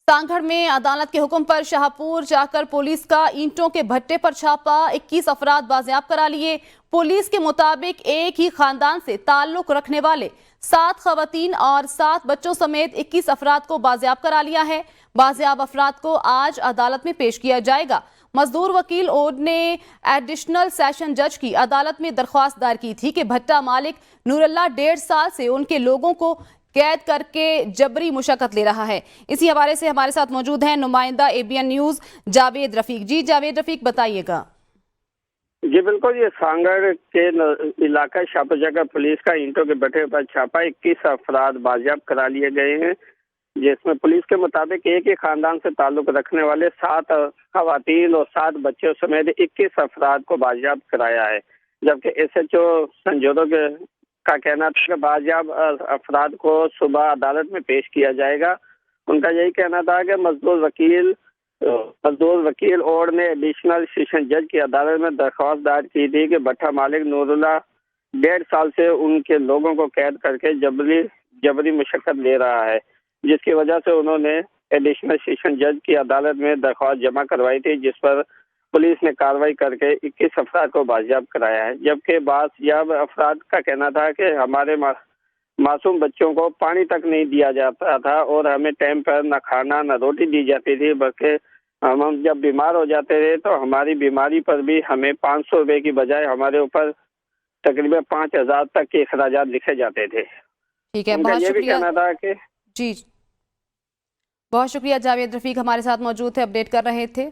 सांगड़ में अदालत के हुक्म पर शाहपुर जाकर पुलिस का ईंटों के भट्टे पर छापा, 21 अफराद बाजियाब करा लिए। पुलिस के मुताबिक एक ही खानदान से ताल्लुक रखने वाले 7 खवातीन और 7 बच्चों समेत 21 अफराद को बाजियाब करा लिया है। बाजियाब अफराद को आज अदालत में पेश किया जाएगा। मजदूर वकील ओड ने एडिशनल सेशन जज की अदालत में दरख्वास्त दायर की थी कि भट्टा मालिक नूरुल्लाह 1.5 साल से उनके लोगों को कैद करके जबरी मुशक्कत ले रहा है। इसी हवाले से हमारे साथ मौजूद हैं नुमाइंदा एबीएन न्यूज जावेद रफीक। जी जावेद रफीक, बताइएगा। जी बिल्कुल, ये सांगड़ के इलाका शाहपुर जाकर पुलिस का ईंटों के भट्टे पर छापा, 21 अफराद बाजियाब करा लिए गए हैं, जिसमें पुलिस के मुताबिक एक ही खानदान से ताल्लुक रखने वाले 7 खवातीन और 7 बच्चों समेत 21 अफराद को बाजियाब कराया है। जबकि एसएचओ संजोदो का कहना था कि बाजियाब अफराद को सुबह अदालत में पेश किया जाएगा। उनका यही कहना था कि मजदूर वकील और ने एडिशनल सेशन जज की अदालत में दरख्वास्त दायर की थी कि भट्टा मालिक नूरुल्लाह 1.5 साल से उनके लोगों को कैद करके जबरी मुशक्कत ले रहा है, जिसकी वजह से उन्होंने एडिशनल सेशन जज की अदालत में दरख्वास्त जमा करवाई थी, जिस पर पुलिस ने कार्रवाई करके 21 अफराद को बाजियाब कराया है। जबकि बाजियाब अफराद का कहना था कि हमारे मासूम बच्चों को पानी तक नहीं दिया जाता था और हमें टाइम पर न खाना न रोटी दी जाती थी, बल्कि हम जब बीमार हो जाते थे तो हमारी बीमारी पर भी हमें 500 रुपये की बजाय हमारे ऊपर तकरीबन 5,000 तक के अखराजात लिखे जाते थे। ठीक है, उनका बहुत ये भी शुक्रिया। कहना था कि जी बहुत शुक्रिया जावेद रफीक, हमारे साथ मौजूद थे, अपडेट कर रहे थे।